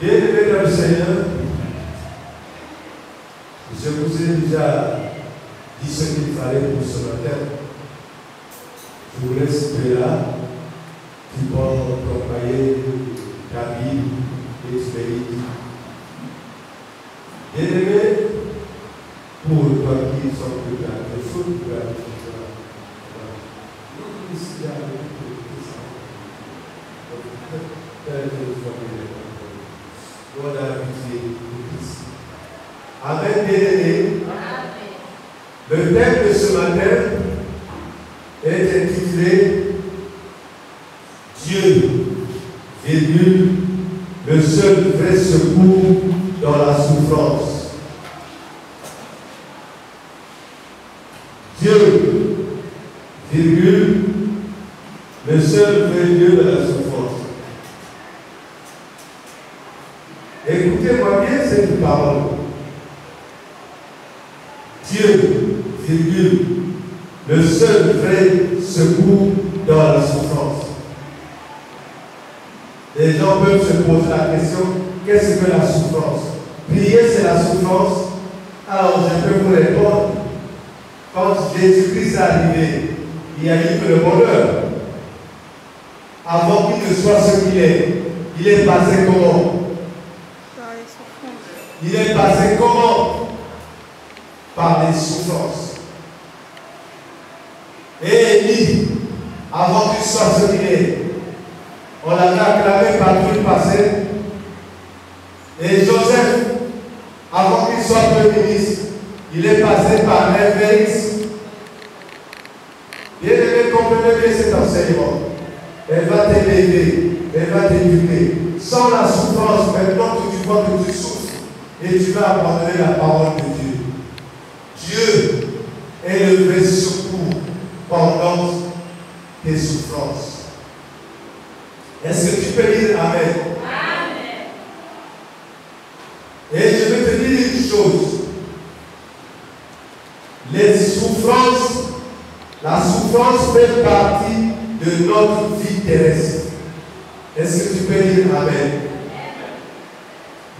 Bien-aimés dans le Seigneur, je vous ai déjà dit ce qu'il fallait pour ce matin. Je vous laisse là, tu peux travailler ta Bible et tu médites. Bien-aimé, pour toi qui sont plus grands, il faut que tu aies Amen, bien-aimé. Le thème de ce matin est intitulé Dieu, virgule, le seul vrai secours dans la souffrance. Dieu, virgule, le seul vrai Dieu de la souffrance. Écoutez-moi bien cette parole. Dieu, virgule, le seul vrai secours dans la souffrance. Les gens peuvent se poser la question, qu'est-ce que la souffrance? Prier, c'est la souffrance. Alors, je peux vous répondre. Quand Jésus-Christ est arrivé, il y a eu que le bonheur. Avant qu'il ne soit ce qu'il est, il est passé comment? Il est passé comment? Par les souffrances. Et Élie, avant qu'il soit ce qu'il est, on l'avait acclamé par tout le passé. Et Joseph, avant qu'il soit premier ministre, il est passé par l'inverse. Bien aimé, comprenez bien cet enseignement. Elle va t'élever, elle va t'éduquer. Sans la souffrance, maintenant que tu vois que tu souffres, et tu vas abandonner la parole de Dieu. Dieu est le vrai secours pendant tes souffrances. Est-ce que tu peux dire Amen? Amen. Et je vais te dire une chose. Les souffrances, la souffrance fait partie de notre vie terrestre. Est-ce que tu peux dire Amen?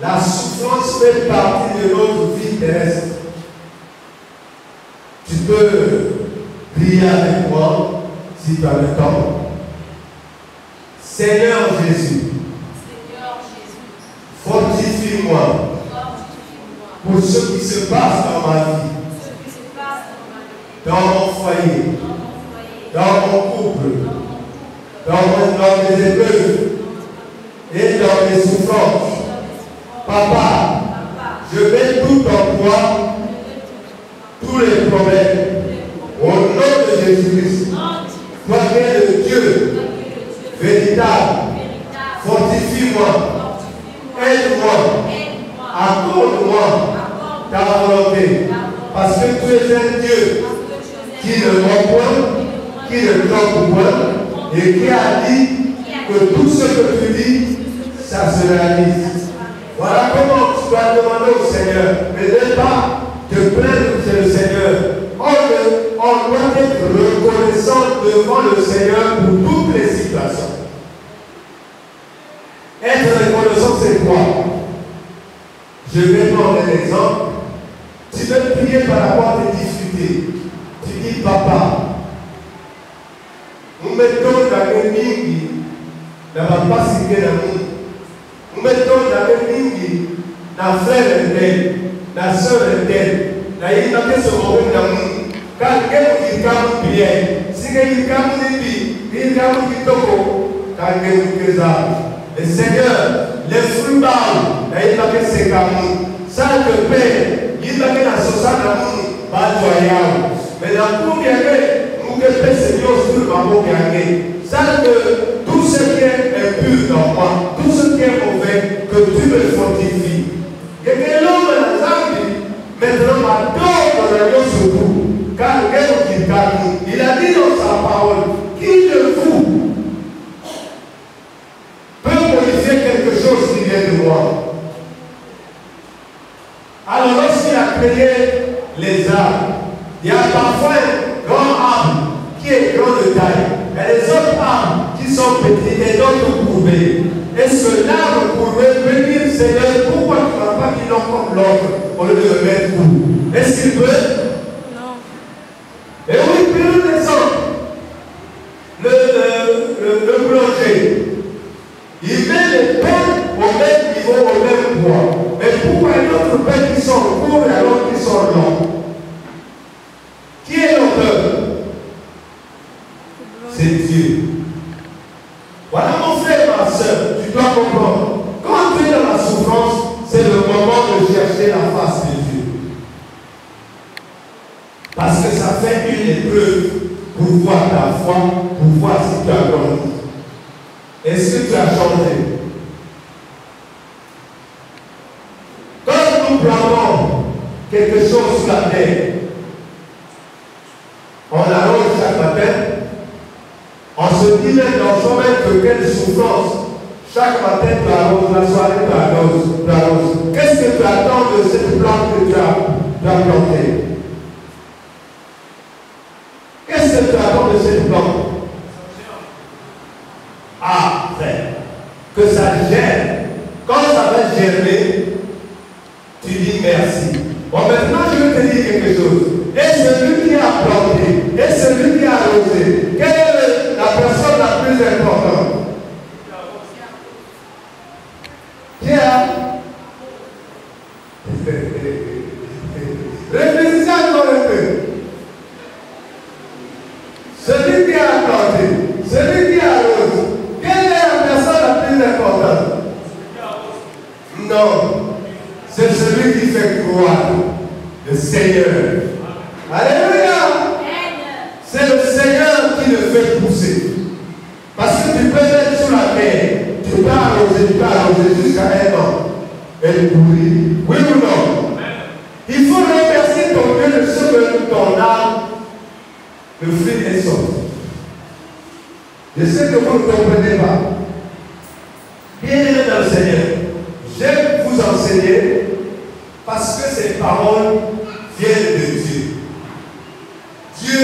La souffrance fait partie de notre vie terrestre. Tu peux prier avec moi si tu as le temps. Seigneur Jésus, fortifie-moi pour ce qui se passe dans ma vie, dans mon foyer, dans mon couple, dans mes épreuves et dans mes souffrances. Papa, je mets tout en toi, tous les problèmes. Au nom de Jésus-Christ, toi qui es le Dieu véritable, fortifie-moi, aide-moi, accorde-moi ta volonté. Parce que tu es un Dieu qui ne ment point, qui ne trompe point, et qui a dit que tout ce que tu dis, ça se réalise. Voilà comment tu dois demander au Seigneur. Mais ne pas te plaindre chez le Seigneur. On doit être reconnaissant devant le Seigneur pour toutes les situations. Être reconnaissant, c'est quoi? Je vais prendre un exemple. Tu veux prier par rapport à tes difficultés. Tu dis, Papa, nous mettons dans le mingi, dans ma passité d'amour. Nous mettons dans le mingi, dans frère tel, dans soeur tel, dans il m'a fait ce moment d'amour. Quand quelqu'un qui prière, si quelqu'un dit, il y a un toko, quand quelqu'un le Seigneur, les fruits bas, il m'a fait ses camours. Ça te paie, il m'a fait la sauce d'amour, pas joyeux. Mais dans tout bien, nous que Seigneur sur ma boque, ça que tout ce qui est impur dans moi, tout ce qui est mauvais, que tu me fortifies. Et que l'homme de la Zambie, maintenant, ma dose de la secours. Car il a dit dans sa parole, qui de vous peut modifier quelque chose qui vient de moi? Alors lorsqu'il a créé les arbres, il y a parfois un grand arbre qui est grand de taille. Il y a des autres arbres qui sont petits et d'autres courbés. Et ce arbre courbé peut dire lui remettre où? Est-ce qu'il peut? Non. Et oui, prenons l'exemple. Le boulanger, il met les pains au même niveau, au même poids. Mais pourquoi il y a d'autres pains qui sont courts et alors qui sont longs? Qui est l'auteur? C'est Dieu. Voilà mon frère, ma soeur, tu dois comprendre. Quand tu es dans la souffrance, c'est le moment de chercher la face de Dieu. Parce que ça fait une épreuve pour voir ta foi, pour voir si tu as grandi. Est-ce que tu as changé? Quand nous plantons quelque chose sur la terre, on arrose chaque matin, on se dit même dans soi-même que quelle souffrance. Chaque matin tu arroses, la soirée tu arroses. Qu'est-ce que tu attends de cette plante que tu as plantée? Qu'est-ce que tu attends de cette plante? Ah, frère, que ça germe. Quand ça va germer, tu dis merci. Bon, maintenant je vais te dire quelque chose. Et celui qui a planté, et celui qui a arrosé, quelle est la personne la plus importante? Qui a? Réfléchissez encore un peu. Celui qui a planté, celui qui arrose, quelle est la personne la plus importante? Non, c'est celui qui fait croire, le Seigneur. Alléluia! C'est le Seigneur qui le fait pousser. Parce que tu peux être sur la terre, tu peux arroser jusqu'à un an. Elle pourrit. Oui ou non? Il faut remercier ton Dieu de ce que ton âme, le fruit est sorti. Je sais que vous ne comprenez pas. Bien-aimés dans le Seigneur, j'aime vous enseigner parce que ces paroles viennent de Dieu. Dieu,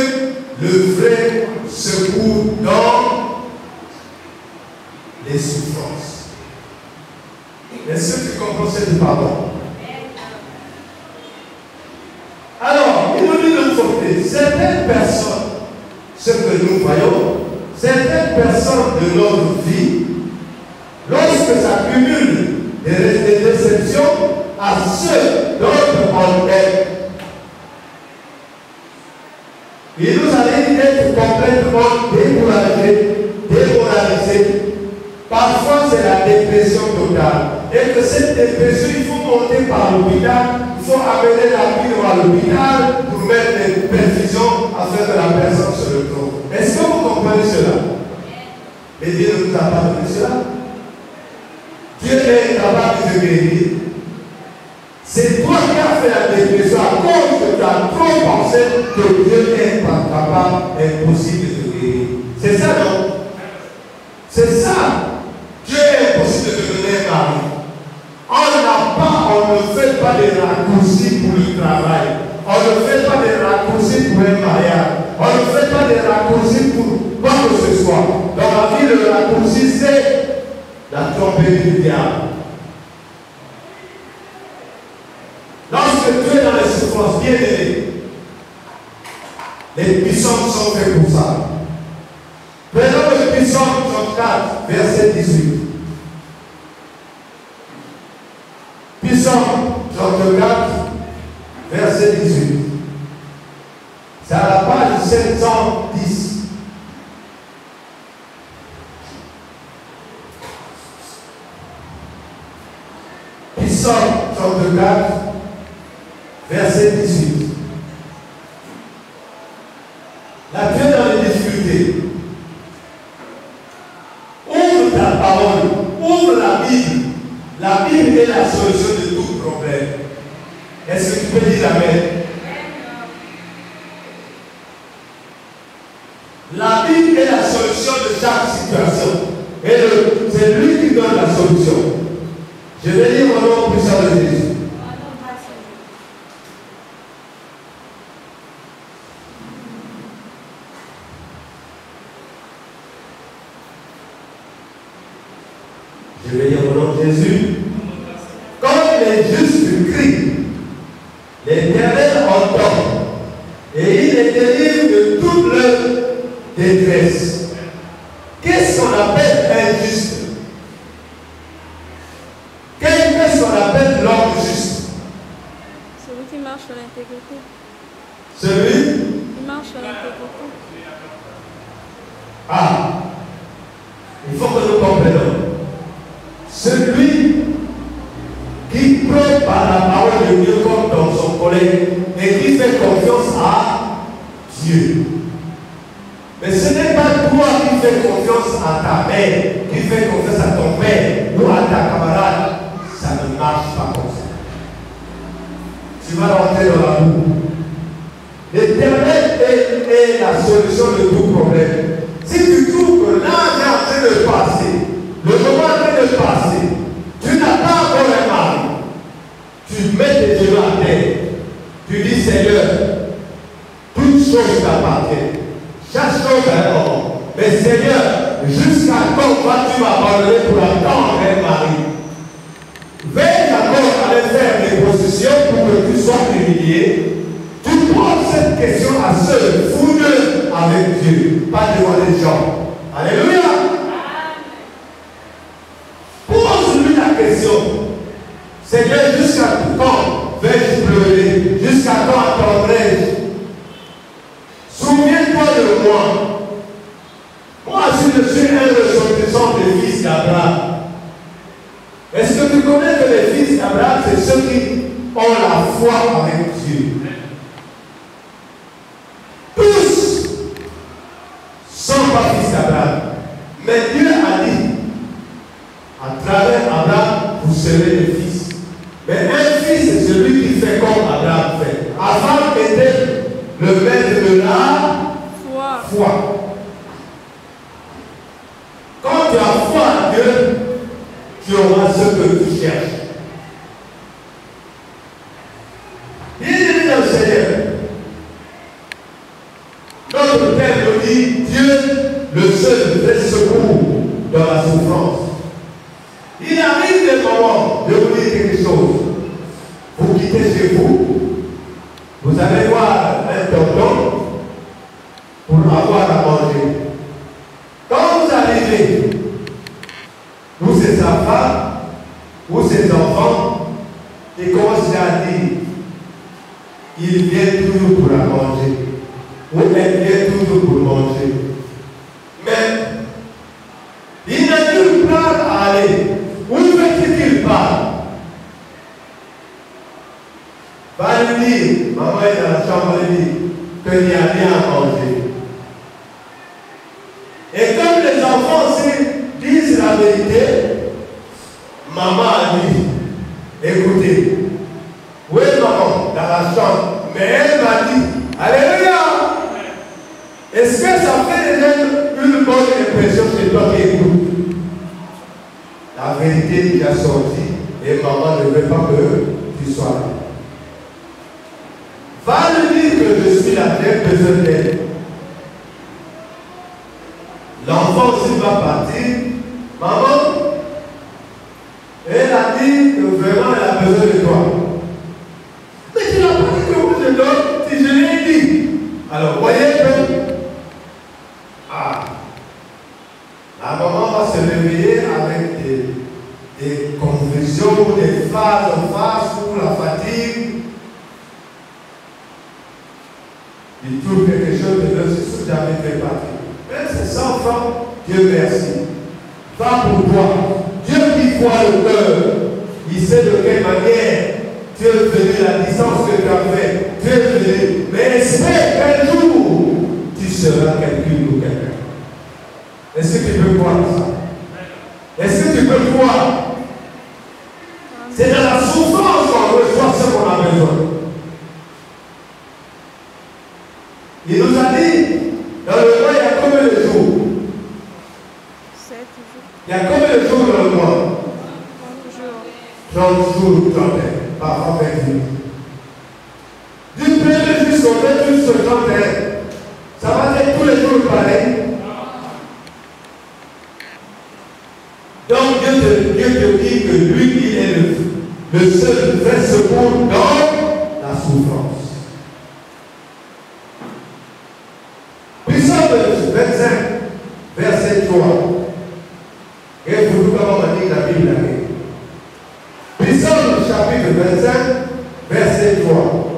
le vrai secours dans les souffrances. Est-ce que tu comprends cette parole? Alors, il nous dit de côté, certaines personnes, ce que nous voyons, certaines personnes de notre vie, lorsque ça cumule des déceptions à ceux d'autres on aime, il nous allait être complètement démoralisé. Parfois, c'est la dépression totale. Et que cette dépression, il faut monter par l'hôpital, il faut amener la vie à l'hôpital pour mettre des perfusions afin que la personne se retrouve. Est-ce que vous comprenez cela? Et Dieu ne nous a pas donné cela. Dieu est capable de guérir. C'est toi qui as fait la dépression à cause que tu as trop pensé que Dieu n'est pas capable, impossible de te guérir. C'est ça, non? C'est ça. Dieu est impossible de te donner un mari. On ne fait pas des raccourcis pour le travail. On ne fait pas des raccourcis pour un mariage. On ne fait pas des raccourcis pour quoi que ce soit. Dans la vie, le raccourci, c'est la trompette du diable. Lorsque tu es dans les souffrances, bien aimé, les puissants sont faits pour ça. Prenons le Psaume 34, verset 18. Psaume 34, verset 18. C'est à la page 710. Psaume 34, verset 18. La Dieu dans les difficultés. Ouvre ta parole, ouvre la Bible. La Bible est la solution de tout problème. Est-ce que tu peux dire amen? La Bible est la solution de chaque situation. Et c'est lui qui donne la solution. Je vais lire au nom puissant de Jésus. Je vais lire au nom de Jésus. Quand les justes crient, L'Éternel entend et il les délivre de toute leur détresse. Qu'est-ce qu'on appelle injuste? Qu'est-ce qu'on appelle l'homme juste? Celui qui marche sur l'intégrité. Celui qui marche sur l'intégrité. Ah, il faut que nous comprenions. Celui qui prend par la parole de Dieu comme dans son collègue et qui fait confiance à Dieu. Mais ce n'est pas toi qui fais confiance à ta mère, qui fais confiance à ton père ou à ta camarade. Ça ne marche pas comme ça. Tu vas rentrer dans la boue. L'Éternel est la solution de tout problème. Si tu trouves que l'âge est en train de passer, le moment est en train de passer, tu n'as pas encore un mari, tu mets tes yeux à terre, tu dis Seigneur, toute chose t'appartient, chaque chose a un moment. Mais Seigneur, jusqu'à quand vas-tu m'abandonner pour attendre un mari? Veille d'abord à aller faire des processions pour que tu sois humilié. Tu poses cette question à seul, fouille avec Dieu, pas devant les gens. Alléluia. Pose-lui la question. Seigneur, jusqu'à quand vais-je pleurer? Jusqu'à quand attendrai-je? Souviens-toi de moi. Moi, si je suis un ressortissant des fils d'Abraham, est-ce que tu connais que les fils d'Abraham, c'est ceux qui ont la foi avec Dieu? Tous sont pas fils d'Abraham. Mais Dieu a dit, à travers Abraham, vous serez des fils. Mais un fils, c'est celui qui fait comme Abraham fait. Abraham était le maître de la foi. Quand tu as foi à Dieu, tu auras ce que tu cherches. Il est dans le Seigneur. Notre Père nous dit, Dieu, le seul vrai secours dans la souffrance. Il arrive des moments, je vous dis quelque chose. Vous quittez chez vous, vous allez voir un tonton pour avoir à manger. Quand vous arrivez, ou c'est sa femme, ou ses enfants, ils commencent à dire, il vient toujours pour la manger. Ou elle vient toujours pour manger. Mais il n'a nulle part à aller. Où veut-il qu'il parle? Va lui dire, maman est dans la chambre, elle dit qu'il n'y a rien à manger. Et comme les enfants aussi disent la vérité, maman a dit, écoutez, où est maman? Dans la chambre. Mais elle m'a dit, alléluia! Est-ce que ça fait déjà une bonne impression chez toi qui écoute? La vérité est déjà sortie et maman ne veut pas que tu sois là. Va lui dire que je suis là, j'ai besoin d'elle. L'enfant aussi va partir. Maman, elle a dit que vraiment elle a besoin de toi. Mais tu n'as pas dit que moi je donne, si je l'ai dit. Alors voyez que la maman va se réveiller avec des confusions, des phases en face ou la fatigue. Il trouve quelque chose de leur ce jamais fait partie. Même ses enfants, Dieu merci. Va pour toi. Dieu qui voit le cœur, il sait de quelle manière tu es venu, la distance que tu as fait. Tu es venu. Mais espère qu'un jour, tu seras quelqu'un ou quelqu'un. Est-ce que tu peux croire ça? Est-ce que tu peux croire? C'est dans la souffrance qu'on reçoit ce qu'on a besoin. Il nous a dit, dans le mois, il y a combien de jours? 7 jours. Il y a combien de jours dans le mois? 30 jours, 31, parfois 28. Du 1er jusqu'au 28 jusqu'au 31, ça va être tous les jours pareil. Donc Dieu te dit que lui, il est le seul vrai secours dans la souffrance. chapitre 25, verset 3.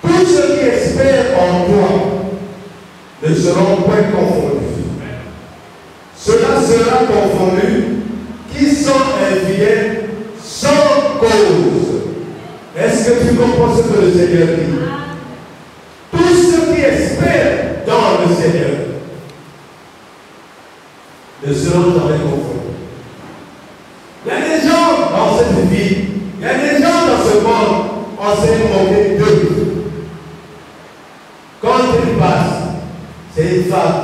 Tous ceux qui espèrent en toi ne seront point confondus. Cela sera confondu qui sont infidèles sans cause. Est-ce que tu comprends ce que le Seigneur dit? Tous ceux qui espèrent dans le Seigneur ne seront jamais confondus. Il y a des gens dans cette vie, il y a des gens dans ce monde, on s'est moqué d'eux. Quand il passe, c'est une femme.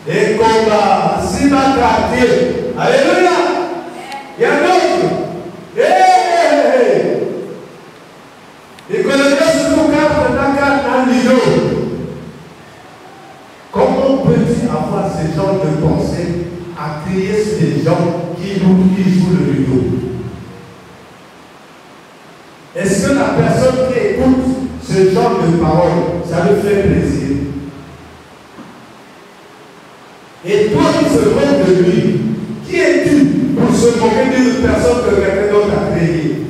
Et combat, si ma quartier. Alléluia. Il y a d'autres. Et que le Dieu se trouve dans l'îlot. Comment peux-tu avoir ce genre de pensée à crier sur des gens qui jouent le rideau? Est-ce que la personne qui écoute ce genre de paroles, ça lui fait plaisir? Et toi qui se moques de lui, qui es-tu pour se moquer d'une personne que quelqu'un d'autre a créée?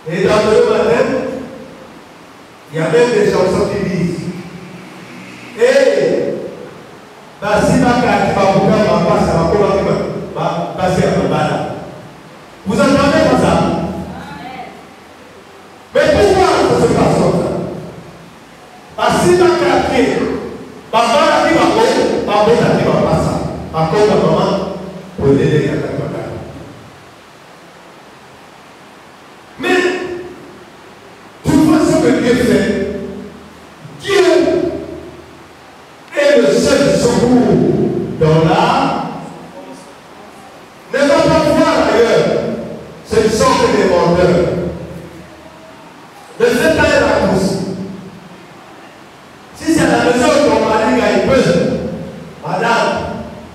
Et dans le matin, il y a même des chansons qui disent si ma carte va vous faire ma passe, ça va passer à ma balade. Vous entendez pas ça? Mais pourquoi ça se passe comme ça? Parce que ma quartier, papa a dit papa a dit papa ça. Par contre, maman, prenez les gars. Mais, tu vois ce que Dieu fait. Dieu est le seul secours dans l'âme. Ne va pas voir ailleurs. Ce sont des menteurs. Ne fais pas un raccourci. Si c'est à la maison où ton mari gagne peu, madame,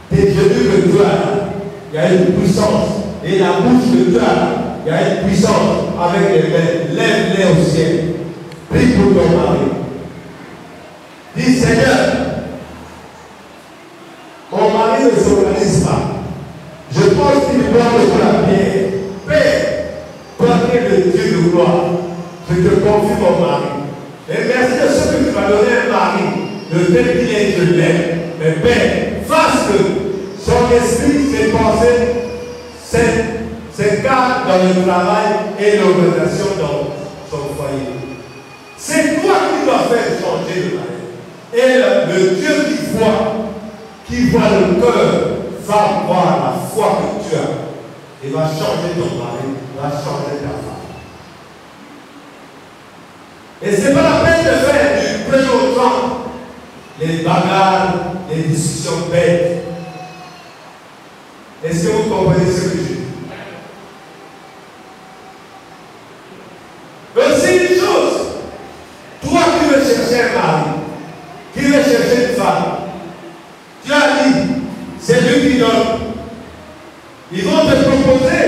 tes genoux que tu as, il y a une puissance. Et la bouche que tu as, il y a une puissance avec les mains. Lève-les au ciel. Prie pour ton mari. Dis Seigneur, mon mari ne s'organise pas. Je pense qu'il doit me faire la pierre. Père, toi qui es le Dieu de gloire, je te confie mon mari. Et merci de ce que tu m'as donné un mari, de tel qu'il est, je l'aime. Mais Père, fasse que son esprit, ses pensées, ses cas dans le travail et l'organisation dans son foyer. C'est toi qui dois faire changer le mari. Et le Dieu qui voit le cœur, va voir la foi que tu as. Il va changer ton mari, va changer ta femme. Et ce n'est pas la peine de faire du plein autant les bagarres, les discussions bêtes. Est-ce que vous comprenez ce que je dis? Aussi une chose, toi qui veux chercher un mari, qui veux chercher une femme, tu as dit, c'est lui qui donne. Ils vont te proposer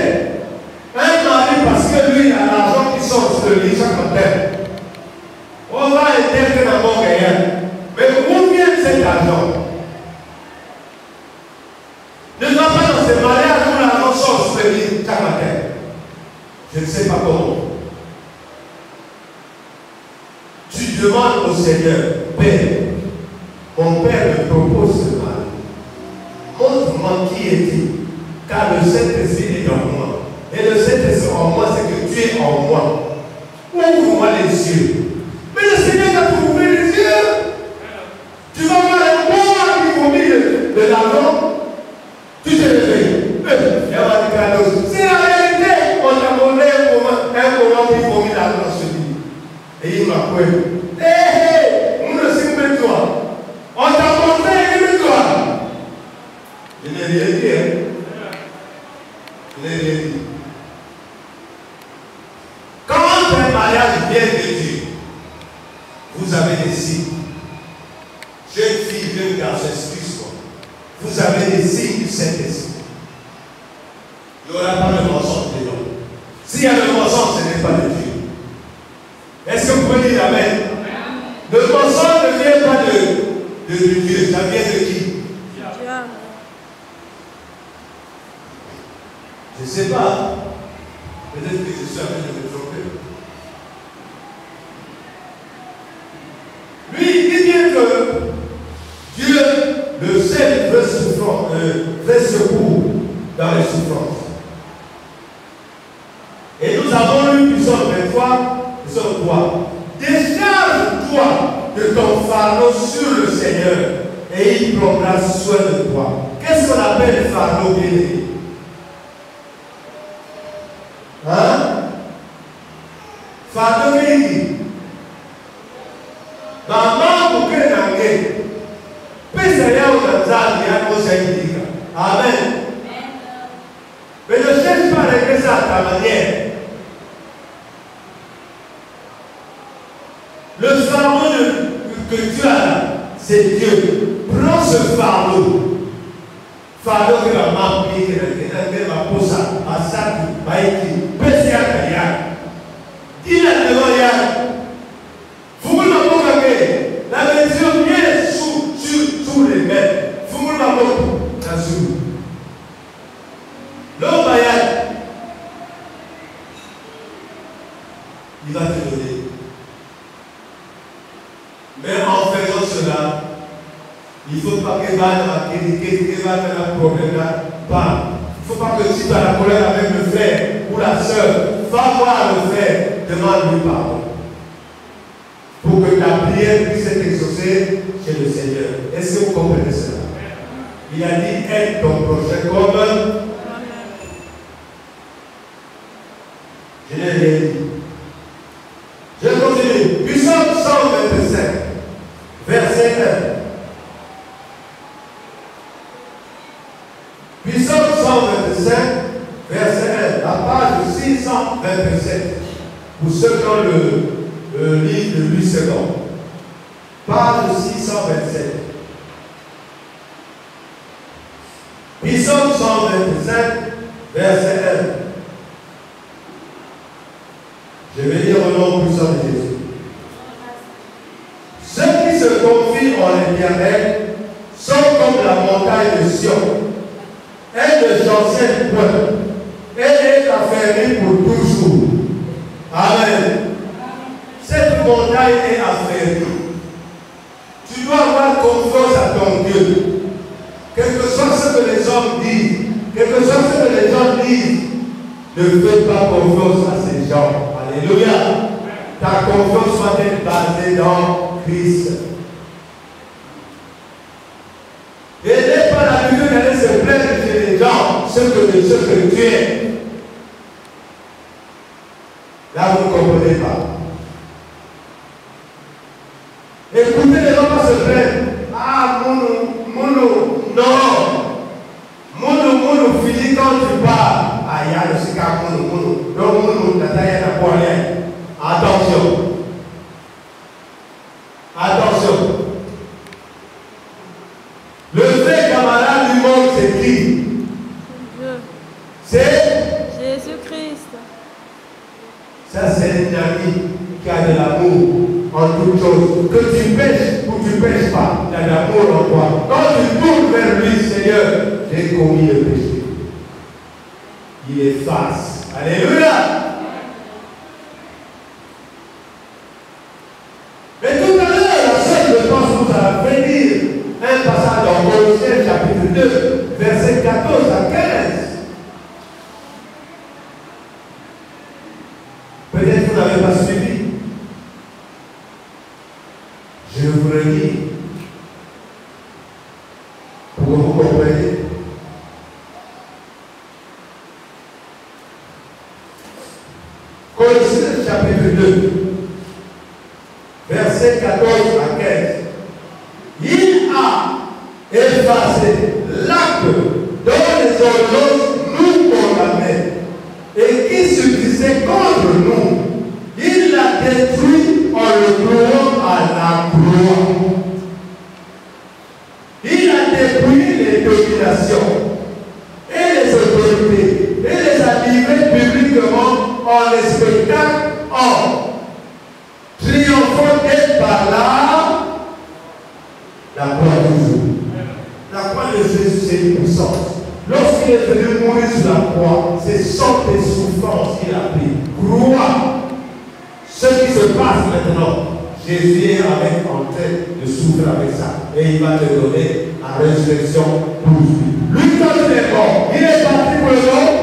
un mari parce que lui a l'argent qui sort sur le lit chaque matin. On va interdire dans mon gagnant. Mais où vient cet argent? Ne va pas dans ce mariage où l'argent sort sur le lit chaque matin. Je ne sais pas comment. Tu demandes au Seigneur, Père, mon Père me propose ce mari. Montre-moi qui es-tu, car le Saint-Esprit est en moi. Et le Saint-Esprit en moi, c'est que tu es en moi. Ouvre-moi les yeux. Mais le Seigneur t'a trouvé les yeux. Tu vas voir un bois qui vomit de l'argent. Tu te réveilles. C'est la réalité. On t'a donné un moment qui vomit l'argent sur lui. Et il m'a cru. On ne sait pas toi. On t'a montré une toi. Je n'ai rien dit. Je n'ai rien dit. Quand un mariage vient de Dieu, jeune fille, jeune garçon, excuse-moi, vous avez des signes du Saint-Esprit. Il n'y aura pas de mensonge dedans. S'il y a le mensonge, ce n'est pas de Dieu. Est-ce que vous pouvez dire Amen? Le mensonge ne vient pas de Dieu, ça vient de qui? Je ne sais pas. Peut-être que je suis en train de me tromper. Lui, il dit bien que Dieu, le ciel, fait secours dans les souffrances. Et nous avons lu Psaume 23, Psaume 3. Décharge-toi de ton fardeau sur le Seigneur et il prendra soin de toi. Qu'est-ce qu'on appelle fardeau, bien-aimé? Hein? Fardeau, bien-aimé. Maman, pour que n'angé, Pessaria ou Nanzal, il y a un conseil. Amen. Mais ne cherche pas à régler ça à ta manière. Le fardeau que tu as là, c'est Dieu. Prends ce fardeau. Fardeau que la maman prie, que la pose à ça, à écrit. Pessaria Kaya. Dis-la devant Yann. Vous ne m'avez pas gagné. La maison vient sous les mains. Vous ne m'avez pas gagné. L'homme Bayad, il va te donner. Mais en faisant cela, il ne faut pas que va faire un problème là. Il ne faut pas que si tu as la colère avec le frère ou la soeur, va voir le frère, demande-lui pardon. Pour que ta prière puisse être exaucée chez le Seigneur. Est-ce que vous comprenez cela? Il a dit, aide ton prochain comme. Je n'ai rien dit. Je continue. Psaume 125, verset 1. Psaume 125, verset 1. La page 627. Pour ceux qui ont le livre de Louis II. Page 627. Psaume 125, verset 1. Je vais lire au nom puissant de Jésus. Ceux qui se confient en l'Éternel sont comme la montagne de Sion. Elle ne chancelle point. Elle est affermie pour toujours. Amen. Cette montagne est affermie. Tu dois avoir confiance à ton Dieu. Quel que soit ce que les hommes disent, quel que soit ce que les gens disent, ne fais pas confiance à ces gens. Alléluia. Ta confiance doit être basée dans Christ. Et n'aie pas l'habitude d'aller se plaindre chez les gens ce que tu es. Là, vous ne comprenez pas. Écoutez les gens pas se plaindre. Ah, Mounou, non. Mounou, fini quand tu pars. Ah, il y a le Sika Mounou. Donc, Mounou, la taille n'a pas rien. Attention. Attention. Le vrai camarade du monde, c'est qui? C'est Jésus-Christ. Ça, c'est un ami qui a de l'amour en toutes choses. Que tu pêches ou tu ne pêches pas, il y a de l'amour en toi. Quand tu tournes vers lui, Seigneur, j'ai commis le péché. Il efface. Alléluia. Mais tout à l'heure, la sœur, je pense que vous allez venir un passage dans Colossiens chapitre 2, verset 14 à 15. Peut-être que vous n'avez pas suivi. Je vous le dis pour que vous compreniez. Colossiens chapitre 2, verset 14 à 15. Il a effacé l'acte dont les ordonnances nous condamnaient et qui subsistait contre nous. Il l'a détruit en le clouant à la croix. pris sur la croix, ce sont tes souffrances qu'il a pris. Crois ce qui se passe maintenant. Jésus est en train de souffrir avec ça. Et il va te donner la résurrection pour lui. Lui, quand il est mort, il est parti pour le monde.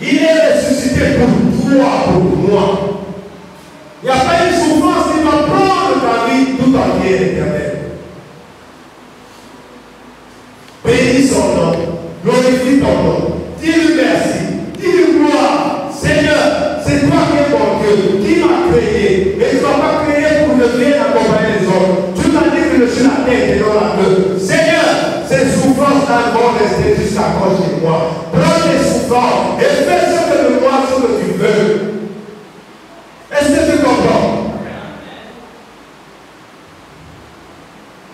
Il est ressuscité pour toi, pour moi. Il n'y a pas une souffrance qui va prendre ta vie tout entière, éternelle. Bénis son nom, glorifie ton nom, dis-lui merci, dis-lui gloire. Seigneur, c'est toi qui es mon Dieu, qui m'a créé. Et tu ne m'as pas créé pour que je vienne accompagner les autres. Tu m'as dit que je suis la tête et non la queue. Seigneur, ces souffrances-là vont rester jusqu'à quand chez moi. Prends tes souffrances et fais ce que de moi, ce que tu veux. Est-ce que tu comprends?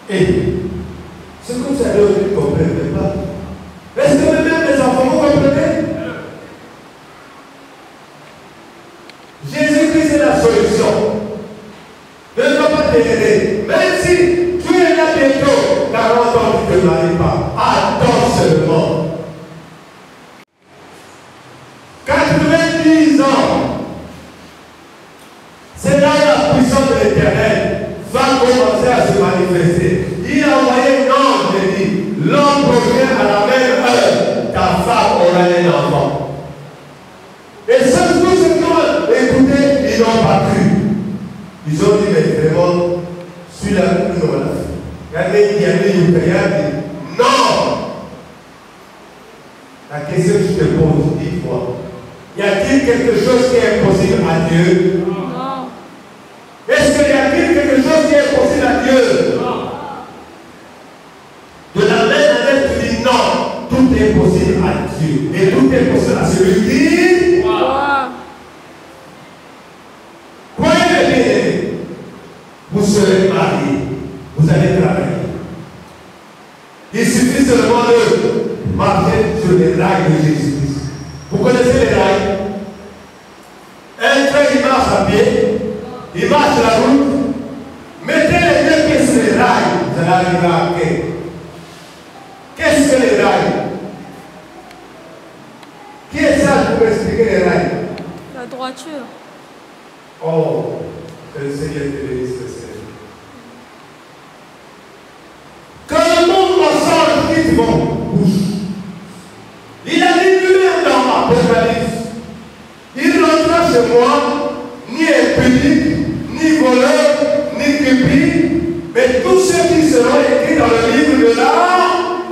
Et ce que vous savez, vous ne comprenez pas. Est-ce que même les enfants, vous comprenez? Jésus-Christ est la solution. Ne dois pas t'aider. Même si tu es là bientôt, 40 ans, tu ne te maries pas. Attends seulement. 90 ans. C'est là la puissance de l'Éternel va commencer à se manifester. Il a envoyé un ange et dit, l'homme provient à la même heure, ta femme aura un enfant. Et ceux qui ont écouté, ils n'ont pas cru. Ils ont dit, mais vraiment, celui-là, nous on l'a fait. Regardez, il y a dit, non. La question que je te pose, dis-moi, y a-t-il quelque chose qui est impossible à Dieu? Non. Est-ce qu'il y a-t-il quelque chose qui est possible à Dieu? Non. De la même manière, tu dis non, tout est possible à Dieu. Et tout est possible à celui qui croit. Croyez bien, vous serez mariés, vous allez travailler. Il suffit seulement de marcher sur les rails de Jésus-Christ. Vous connaissez les rails? Un train, il marche à pied, il marche la route. Mettez les deux pieds sur les rails, vous allez arriver à quai. Qu'est-ce que les rails? Qui est sage pour expliquer les rails? La droiture. Oh, que le Seigneur te bénisse, Seigneur. Quand le monde ensemble quitte mon bouche, il a dit lui-même dans l'Apocalypse, il rentra chez moi, ni impudicque, ni voleur, ni cupide, mais tous ceux qui seront écrits dans le livre de la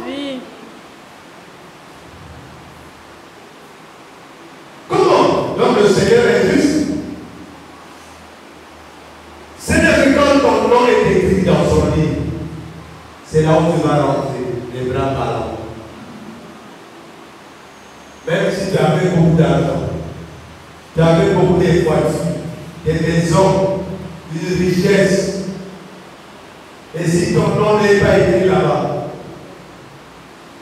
vie. Comment? Donc le Seigneur est juste. C'est que quand ton nom est écrit dans son livre, c'est là où tu vas rentrer, les bras ballants. Même si tu avais beaucoup d'argent, tu avais beaucoup de voitures, des maisons, une richesse, et si ton nom n'est pas écrit là-bas.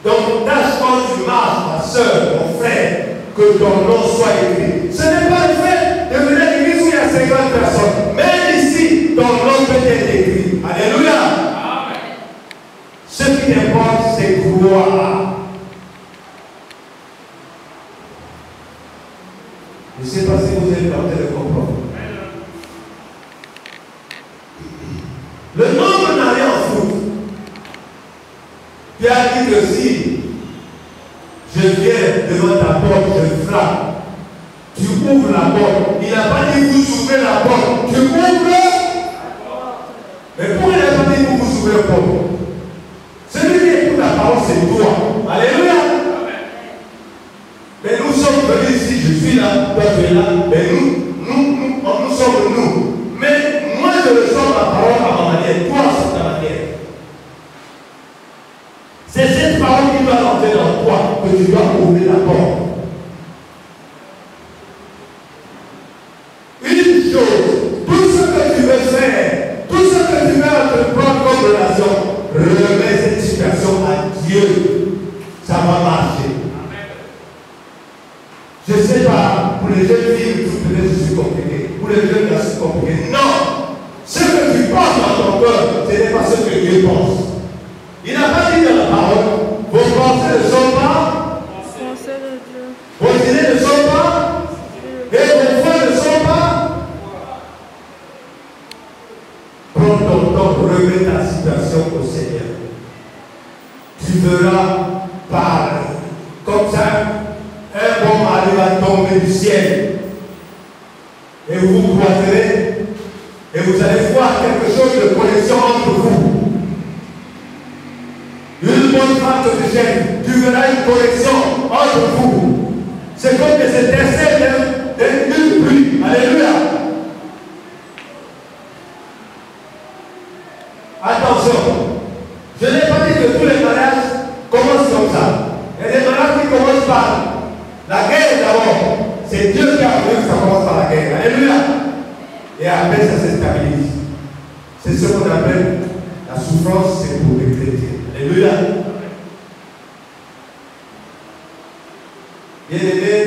Donc, tâche quand tu marches, ma soeur, mon frère, que ton nom soit écrit. Ce n'est pas le fait de venir à l'église où il y a 50 personnes. Même ici, ton nom peut être écrit. Alléluia. Amen. Ce qui importe, c'est croire. Je ne sais pas si vous êtes tenté de comprendre. Le nombre n'a rien à foutre. Tu as dit que si je viens devant ta porte, je frappe, tu ouvres la porte. Il n'a pas dit vous ouvrez la porte. Tu ouvres la porte. Mais pourquoi il n'a pas dit vous ouvrez la porte? Celui qui écoute la parole, c'est toi. Alléluia. Mais nous sommes venus ici, je suis là, toi tu es là, mais nous sommes nous. Mais moi je reçois ma parole à ma manière, toi c'est ta manière. C'est cette parole qui doit rentrer dans toi que tu dois ouvrir la porte. Une chose, tout ce que tu veux faire, tout ce que tu veux entreprendre comme relation, vous allez voir quelque chose de connexion entre vous. Une bonne femme que tu gênes, tu verras une connexion entre vous. C'est comme des étincelles d'une pluie. Alléluia. Attention, je n'ai pas dit que tous les mariages commencent comme ça. Il y a des mariages qui commencent par la guerre d'abord. C'est Dieu qui a voulu que ça commence par la guerre. Alléluia. Et après ça se stabilise. C'est ce qu'on appelle la souffrance, c'est pour les chrétiens. Alléluia. Bien-aimés,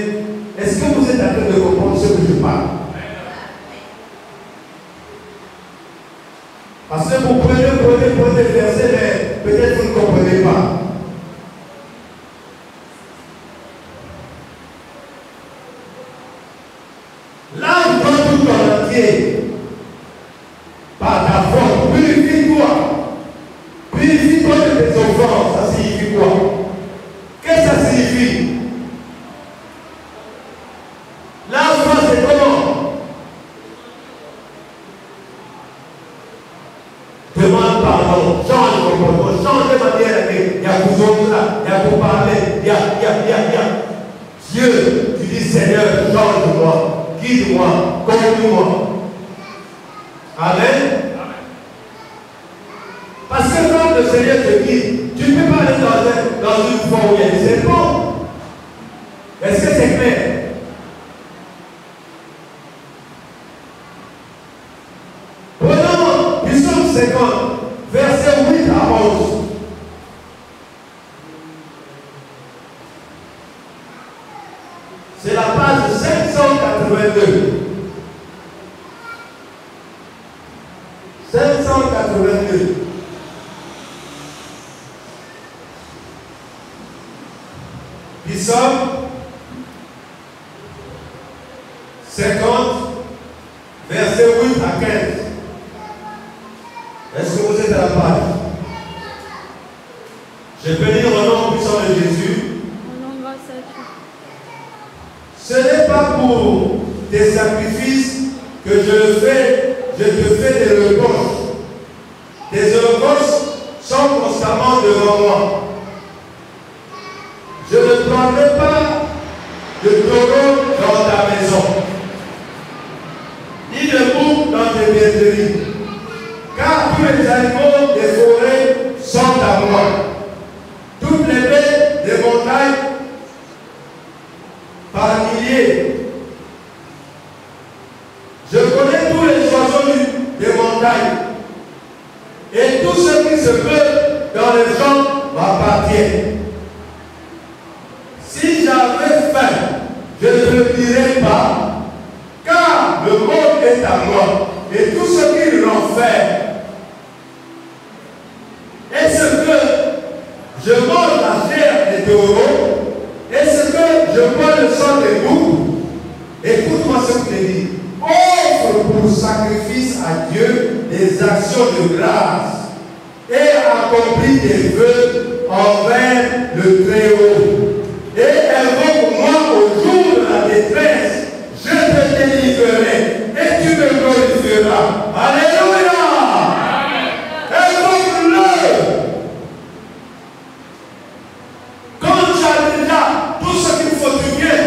est-ce que vous êtes en train de comprendre ce que je parle? Parce que vous prenez des versets, mais peut-être vous ne comprenez pas. Lave tout en entier par ta faute. Purifie-toi. Purifie-toi de tes offenses. Ça signifie quoi? Qu'est-ce que ça signifie? Lave-toi, c'est comment? Demande pardon, change de comportement, change de manière d'être. Il y a vous autres là, il y a vous parler, il y a. Dieu, tu dis Seigneur, change-moi, guide-moi, conduis-moi. Amen. Parce que quand le Seigneur te guide, tu ne peux pas aller dans une voie où il y a des serpents. Est-ce que c'est clair? Prenons Psaume 50, verset 8 à 11. C'est la page 582. 582. Psaume 50, verset 8 à 15. Est-ce que vous êtes à la page? Je peux lire au nom puissant de Jésus. Au nom grâce à Ce Dieu. n'est pas pour tes sacrifices que je te fais des reproches. Tes reproches sont constamment devant moi. Je ne prendrai pas de taureau dans ta maison, ni de bouc dans tes bergeries, car tous les animaux des forêts sont à moi. Toutes les bêtes des montagnes par milliers. Je connais tous les oiseaux des montagnes. Et tout ce qui se peut dans les champs m'appartient. Si j'avais faim, je ne le dirais pas, car le monde est à moi, et tout ce qu'il en fait. Est-ce que je mange la chair des taureaux? Est-ce que je bois le sang des boucs? Écoute-moi ce que je dis. Offre pour sacrifice à Dieu des actions de grâce et accomplis tes vœux envers le Très-Haut. Et invoque moi au jour de la détresse. Je te délivrerai et tu me glorifieras. Alléluia! Invoque-le! Quand tu as déjà tout ce qu'il faut du bien,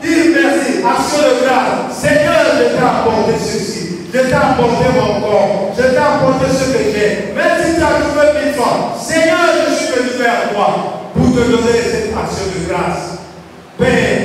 dire merci, action de grâce. Seigneur, je t'ai apporté ceci. Je t'ai apporté mon corps. Je t'ai apporté ce que j'ai. Même si tu as trouvé 1000 fois, Seigneur, je suis venu vers toi pour te donner cette action de grâce. Père,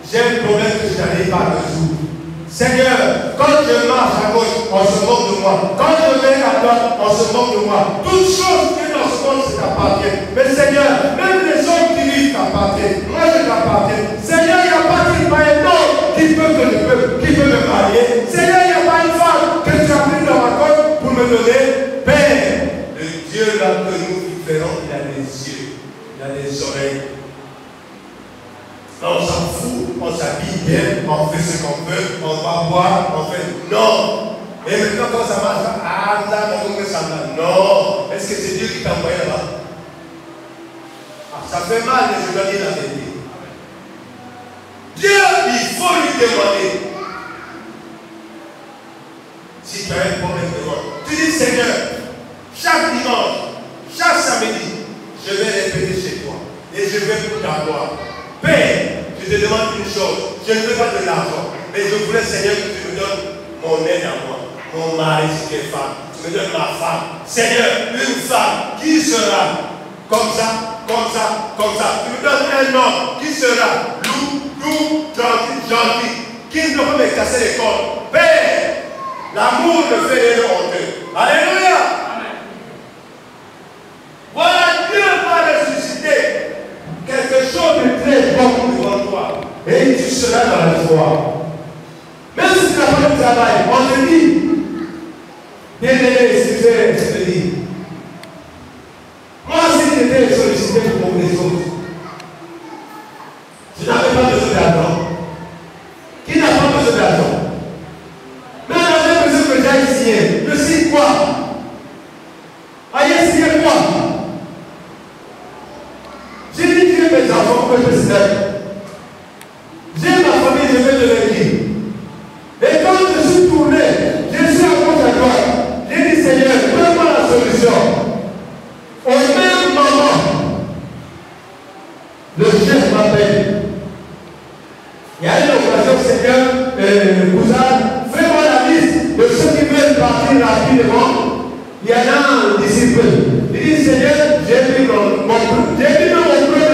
j'ai un problème que je n'arrive pas à résoudre. Seigneur, quand je marche à gauche, on se moque de moi. Quand je vais à droite, on se moque de moi. Toutes choses qui dans ce monde, c'est t'appartiennent. Mais Seigneur, même les hommes qui vivent t'appartiennent. Moi, je t'appartiens. Seigneur, il n'y a pas un homme qui peut me marier. Seigneur, il n'y a pas une femme que tu as pris dans ma côte pour me donner. Père, le Dieu là que nous différons, il a des yeux, il a des oreilles. On s'en fout, on s'habille bien, on fait ce qu'on veut, on va boire, on fait. Non! Et maintenant, quand ça marche, ah, ça va. Non! Est-ce que c'est Dieu qui t'a envoyé là-bas? Ah, ça fait mal, mais je dois dire la vérité. Dieu, il faut lui demander. Si tu tu as un problème de ventre. Tu dis, Seigneur, chaque dimanche, chaque samedi, je vais répéter chez toi. Et je vais pour ta gloire. Père, je te demande une chose. Je ne veux pas de l'argent. Mais je voulais, Seigneur, que tu me donnes mon aide à moi. Mon mari, si tu es femme. Tu me donnes ma femme. Seigneur, une femme qui sera comme ça, comme ça, comme ça. Tu me donnes un homme qui sera doux, gentil, gentil. Qui ne peut pas me casser les cordes. Père, l'amour ne fait rien de honteux. Alléluia. Voilà, Dieu va ressusciter quelque chose de très bon devant toi. Et tu seras dans la joie. Même si tu n'as pas de travail, on te dit, bien-aimé, si tu es dit. Moi, si j'étais sollicité pour des choses, je n'avais pas besoin d'argent. Qui n'a pas besoin d'argent? Mais on avait besoin que j'aille signer. Je signe quoi? Aïe, signer quoi? J'ai dit que mes enfants que je sais. J'ai ma famille, je vais te le dire. Et quand je suis tourné, je suis à gauche à droite. J'ai dit, Seigneur, donne-moi la solution. Au même moment, le chef m'appelle. Il y a une occasion, Seigneur, cousin, fais-moi la liste de ceux qui veulent partir rapidement. Il y en a un disciple. Il dit, Seigneur, j'ai mis mon premier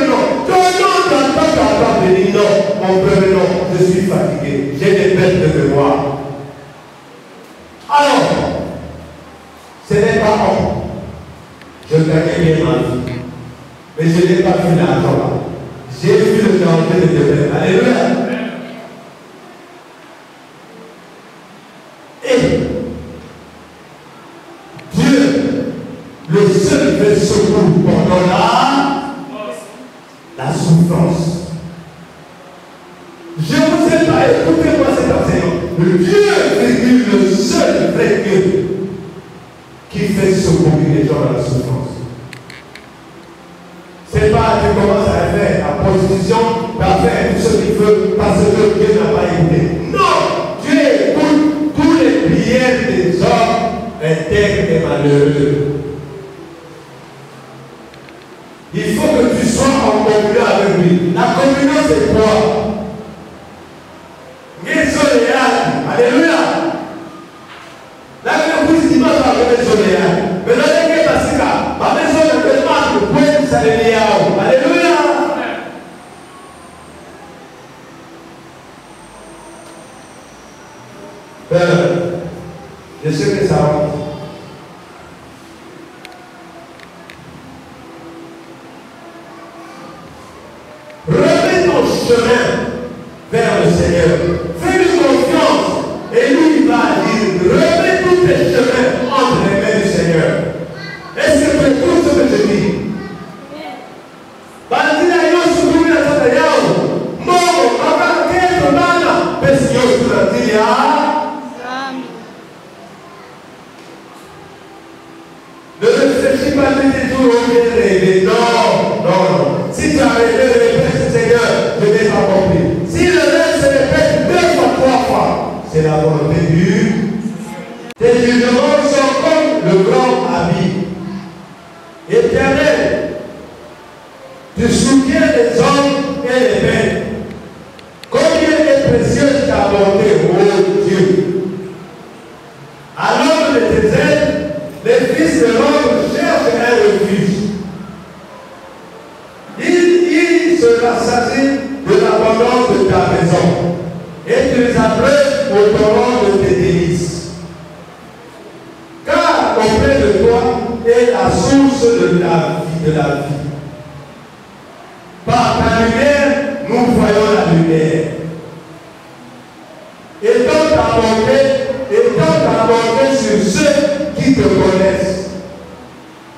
nom. Ton nom doit pas t'entendre. Il dit, non, mon premier nom, je suis fatigué. J'ai des bêtes de mémoire. Alors, ce n'est pas bon. Je gagnais bien ma vie. Mais je n'ai pas vu l'argent là. J'ai vu le danger de Dieu. Alléluia. Et Dieu, le seul fait secours pendant la souffrance. Je ne vous ai pas, écoutez-moi cet enseignement. Dieu est le seul vrai Dieu qui fait secourir les gens dans la souffrance. Ce n'est pas que tu commences à faire la prostitution, à faire tout ce qu'il veut parce que Dieu n'a pas écouté. Non! Dieu écoute tous les prières des hommes intègres et malheureux. Il faut que tu sois en communion avec lui. La communion, c'est quoi? Alléluia. La maison qui m'a fait soleil. Mais là, il y a passé là. Ma maison ne fait pas de point, ça les liens. Alléluia. Je sais que ça va. Remets ton chemin vers le Seigneur. Fais-lui confiance. Et lui, il va dire, remets tous tes chemins entre les mains du Seigneur. Est-ce que tu écoutes ce que je dis? Ne réfléchis pas tous les jours au bien rêvé. Non, non. Si tu as rêvé, répète, Seigneur, je n'ai pas compris. Si le rêve se répète 2 fois, 3 fois, c'est la volonté du. Tes jugements sont comme le grand habit. Éternel, tu soutiens les hommes et les peines. Combien est précieuse ta bonté, ô Dieu. À l'ombre de tes ailes, les fils de l'homme cherchent un refuge. Ils se rassaisent de l'abondance de ta maison et tu les abreuves au torrent de tes délices. Car auprès de toi est la source de la vie. Par ta lumière, nous voyons la lumière. Et dans ta bonté sur ceux qui te connaissent.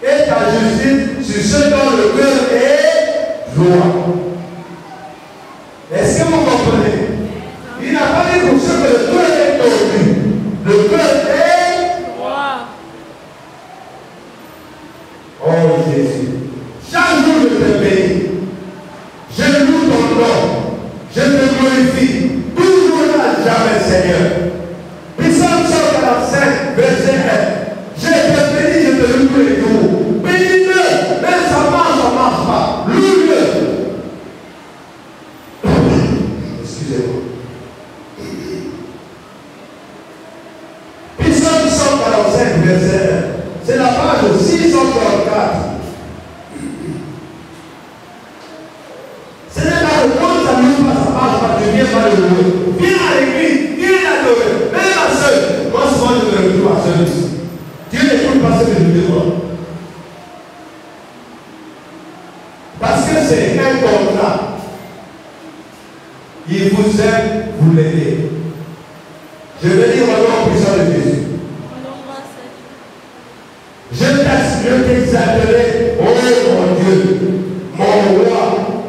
Et ta justice sur ceux dont le cœur est joie. Est-ce que vous comprenez? Il n'a pas dit pour ceux que le cœur est tordu. Le cœur est joie. Oh Jésus. Chaque jour je te bénis. Je loue ton nom. Je te glorifie. Toujours à jamais, Seigneur. Psalm 145, ce que je vous demande? Parce que c'est un contrat. Il vous aime, vous l'aimez. Je vais dire au nom puissant de Jésus. Je t'exalterai, oh mon Dieu, mon roi,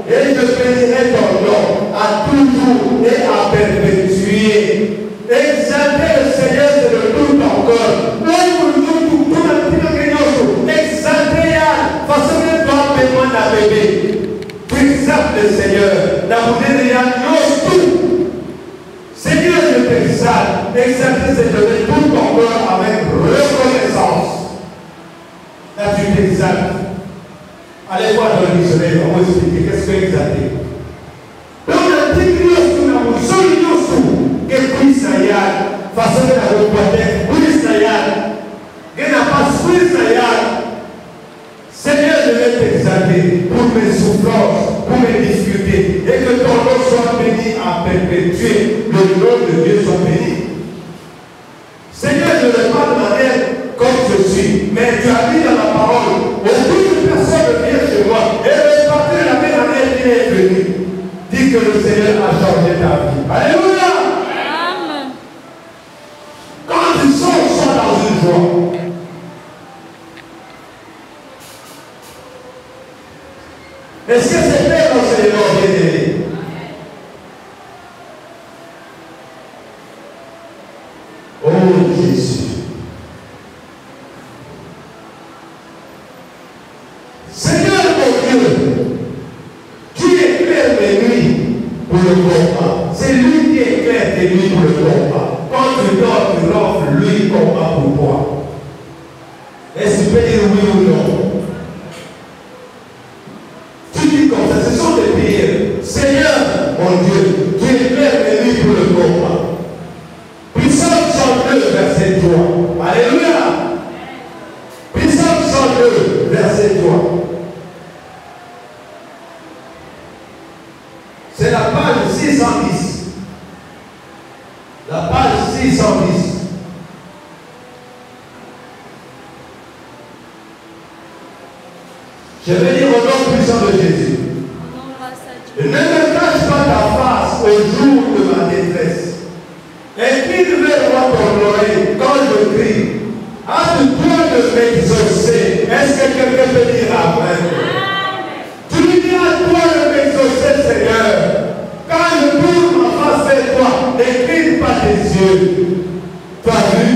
et je bénirai ton nom à toujours et à perpétuer. Exalter le Seigneur, c'est de tout ton cœur. Exalter, parce que toi, fais-moi la bébé. Tu exaltes le Seigneur. La bouteille de tout. Seigneur, je t'exalte. Exalter, c'est donner tout ton cœur avec reconnaissance. Là, tu t'exaltes. Allez voir dans le dictionnaire, on va expliquer qu'est-ce que exalter. Donc, on a dit que nous avons solide que Christ façon de la reporter, Christ que n'a pas Christ. Seigneur, je vais t'exalter pour mes souffrances, pour mes difficultés, et que ton nom soit béni à perpétuer, le nom de Dieu soit béni. Seigneur, je ne vais pas de manière comme je suis, mais tu as dit dans la parole, aucune personne vient chez moi et repartir de la même manière qu'il est venu. Dis que le Seigneur a changé ta vie. Alléluia! Amen. Quand tu sors dans une joie. Est-ce que c'est clair dans ce Seigneur bien-aimé? Oh Jésus. Seigneur mon Dieu, tu éclaires mes nuits pour le combat. C'est lui qui éclaire tes nuits pour le combat. Quand tu dors, tu offres lui combat pour toi. Est-ce que tu peux dire oui ou non? Tu dis comme ça, ce sont des prières. Seigneur mon Dieu, tu éclaires mes nuits pour le combat. Psalm 102, verset 3. Alléluia. Psalm 102, verset 3. C'est la page 610. La page 610. Je vais dire au nom puissant de Jésus. Ne me cache pas ta face au jour de ma détresse. Incline vers moi ton oreille quand je crie. Hâte-toi de m'exaucer. Est-ce que quelqu'un peut dire amen? Tu lui dis à toi de m'exaucer, Seigneur. Quand je tourne ma face vers toi, n'incline pas tes yeux. Tu as vu?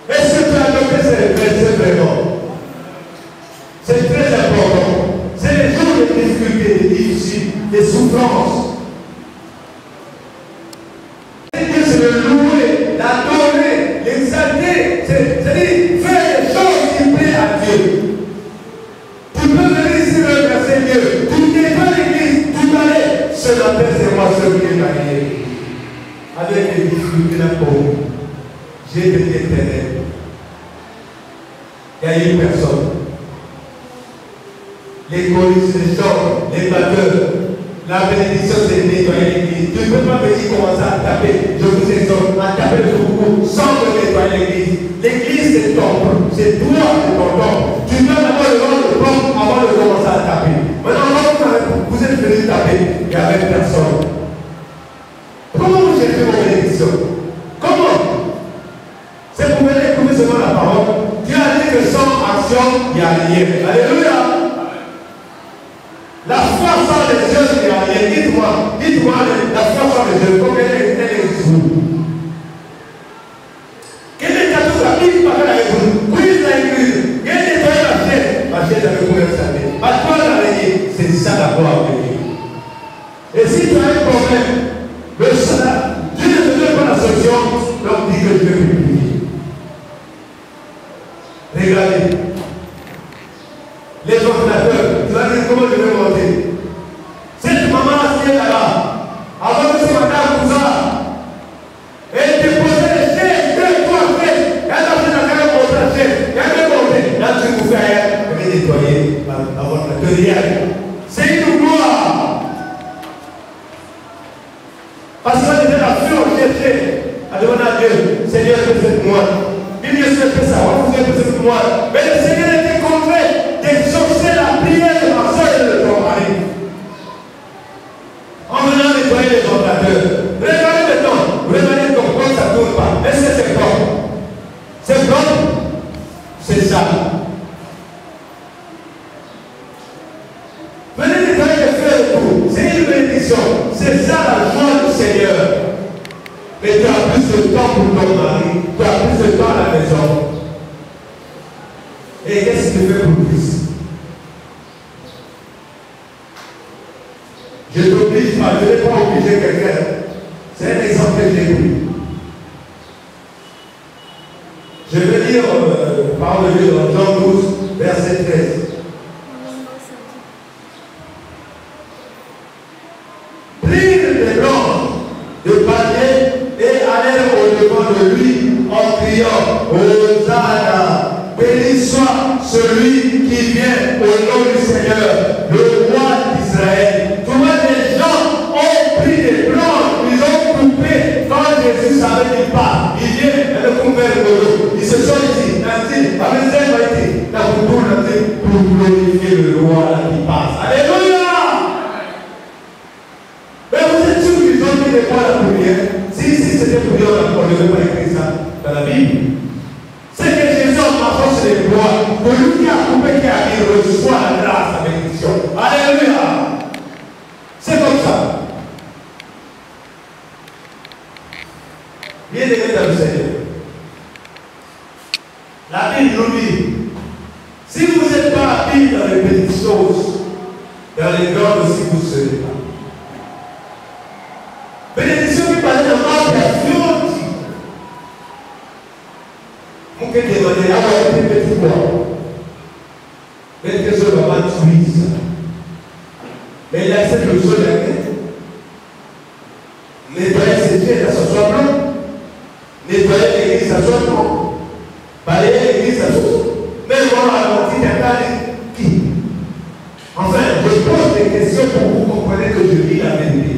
Est-ce que tu as noté ces versets vraiment? C'est très important. C'est les jours de difficultés, de difficiles, des souffrances. Dieu, c'est le louer, l'adorer, l'exalter. C'est-à-dire faire les choses qui plaisent à Dieu. Tu peux venir ici remercier Dieu. Tu n'es pas l'église, tu parlais. Ce matin, c'est moi seul qui est marié. Avec les difficultés d'un pauvre, j'ai été éternel. Il y a une personne. Les choristes, les chants, les batteurs, la bénédiction c'est de nettoyer l'église. Tu ne peux pas venir commencer à taper, je vous exhorte, à taper le coucou sans nettoyer l'église. L'église c'est ton, c'est toi, c'est ton temple. Tu dois d'abord le rendre le temple avant de commencer à taper. Maintenant, vous êtes venu taper, il n'y avait personne. Comment vous cherchez vos bénédictions? Comment? C'est pour venir écouter seulement la parole. Dieu a dit que sans action, il n'y a rien. Alléluia. La foi sans les yeux, il n'y a rien. Dites-moi, la foi sans les yeux, combien elle est vous? Quel est ta chose à qui parle avec vous? Qui l'a écrit? Quel est la chaise avec vous? À toi l'araignée, c'est ça la gloire de Dieu. Et si tu as à demander à Dieu, Seigneur, fais-moi. Il dit, Seigneur, fais ça, on fait pour moi. Mais le Seigneur était contraint d'exaucer la prière de ma soeur et de ton mari. En venant nettoyer les ordinateurs. Regardez maintenant, regardez comment ça ne tourne pas. Est-ce que c'est propre? C'est propre? C'est ça. Venez nettoyer les frères et tout. C'est une bénédiction. C'est ça la joie du Seigneur. Mais tu as plus de temps pour ton mari. Tu as plus de temps à la maison. Et qu'est-ce que tu fais pour plus? Je t'oblige pas, je n'ai pas obligé quelqu'un. C'est un exemple que j'ai pris. Je vais lire par le livre de Jean 12, verset 13. Prirent des branches de palmier et allèrent au-devant de lui en criant, Hosanna, béni soit celui qui vient au nom du Seigneur, le roi d'Israël. Tu vois, les gens ont pris des branches, ils ont coupé quand Jésus savait qu'il part. Il vient et le couper le boulot. Ils se sont ici, avec la pour glorifier le roi là qui passe. Alléluia! Mais vous êtes sûr qu'ils ont mis les points à la prière? Si c'était pour dire, on ne devait pas écrire ça dans la Bible. C'est que Jésus a marché sur les bois, pour lui qui a coupé, qui a dit, reçoit la grâce, la bénédiction. Alléluia! C'est comme ça. Bien aimé dans le Seigneur. La Bible nous dit, si vous n'êtes pas habile dans les petites choses, dans les grandes aussi vous ne serez pas. Bénédiction qui parle de l'ambition. Vous pouvez demander à des petits bois. Quelque chose va pas tuer ça. Mais il accepte le sol de la tête. Nettoyer ses pieds, ça soit blanc. Nettoyer l'église, ça soit blanc. Balayer l'église, ça soit blanc. Même moi, à la partie d'un qui? Enfin, je pose des questions pour que vous compreniez que je lis la vérité.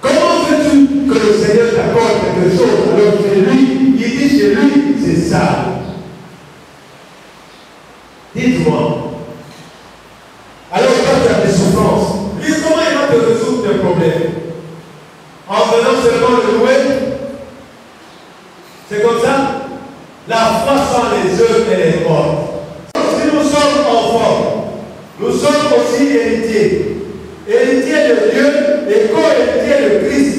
Comment veux-tu que le Seigneur t'accorde quelque chose alors que chez lui, il dit chez lui, c'est ça. Dites-moi. Alors quand tu as des souffrances, lui, comment il va te résoudre tes problèmes? En venant seulement le louer? C'est comme ça? La foi sans les œuvres, elle est morte. Si nous sommes enfants, nous sommes aussi héritiers. Héritiers de Dieu et co-héritiers de Christ.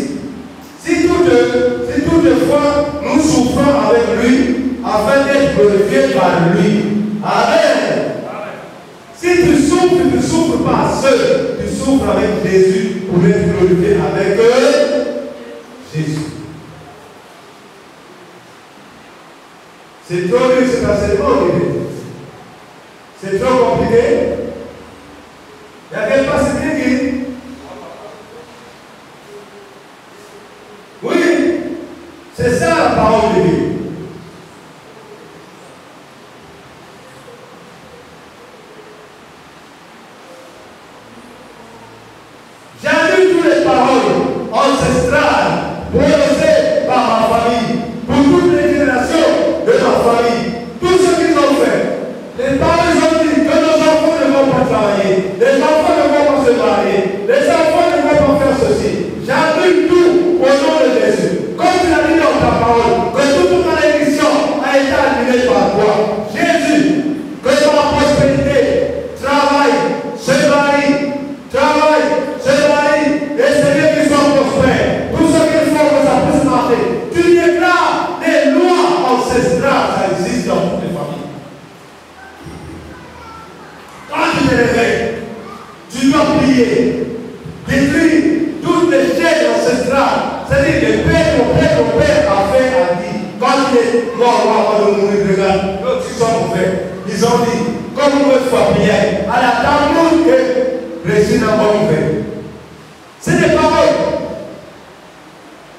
Si toutefois nous souffrons avec lui, afin d'être glorifiés par lui. Amen. Si tu souffres pas seul, tu souffres avec Jésus pour être glorifié avec Jésus. C'est trop dur cet enseignement, c'est trop compliqué. Il y a quelle facilité? Oui, c'est ça la parole de Dieu. J'ai lu toutes les paroles ancestrales prononcées par ma famille, pour toutes les générations de ma famille, tout ce qu'ils ont fait. Les parents ont dit que nos enfants ne vont pas travailler, les enfants ne vont pas se marier, les enfants ne vont pas faire ceci. J'annule tout au nom de Jésus. Comme tu l'as dit dans ta parole, que toute ma bénédiction a été annulée par toi. Jésus, que ta prospérité travaille, se marie, et Seigneur qu'ils soient prospères. Tout ce qu'il faut que ça puisse marcher. Tu déclares les lois ancestrales, ça existe dans toutes les familles. Quand tu te réveilles, tu dois prier, détruire toutes les chaînes ancestrales. C'est-à-dire que ton père a fait à dit, quand il est mort avant de mourir, regarde, l'autre ils sont mauvais. Ils ont dit, comme on veut faire prier, à la table que Régine a mauvais. C'est des paroles.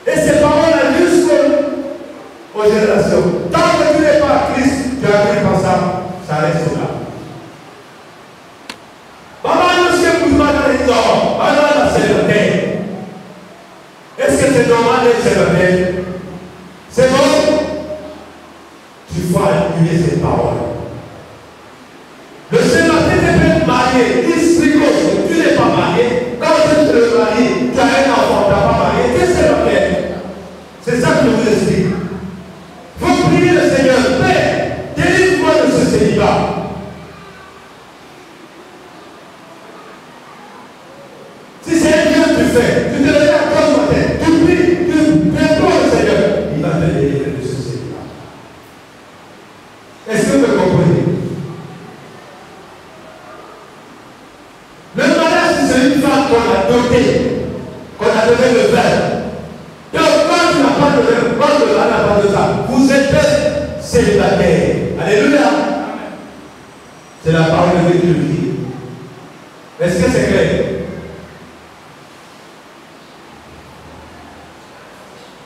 Et ces paroles-là jusqu'aux générations. Tant que tu n'es pas Christ, tu as pris comme ça reste là. Maman, monsieur, vous m'avez dit, maman, c'est le terre. Et c'est normal d'être célibataire? C'est bon? Tu vas annuler ces paroles. Le célibataire peut être marié, tu n'es pas marié. Quand tu te maries, tu as un enfant, tu n'as pas marié, tu es célibataire. C'est ça que je vous explique. Il faut prier le Seigneur, Père, délivre-moi de ce célibat. Si c'est un Dieu que tu fais, tu te lèves à toi ce matin, tu pries, tu implores le Seigneur, il va te délivrer de ce célibat. Est-ce que vous comprenez? Le mariage, c'est une femme qu'on a dotée, qu'on a donné le verbe. Donc, quand tu n'as pas de verbe, quand le mari n'a pas de ça, vous êtes célibataire. Alléluia. C'est la parole de Dieu qui le dit. Est-ce que c'est clair?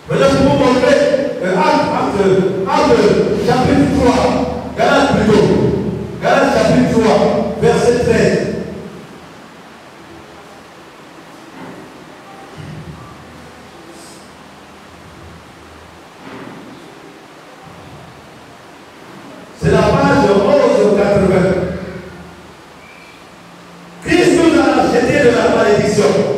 Maintenant, je vais vous montrer Acte chapitre 3, Galates plutôt. Galates chapitre 3, verset 13. C'est la page 1180. Christ nous a jeté de la malédiction.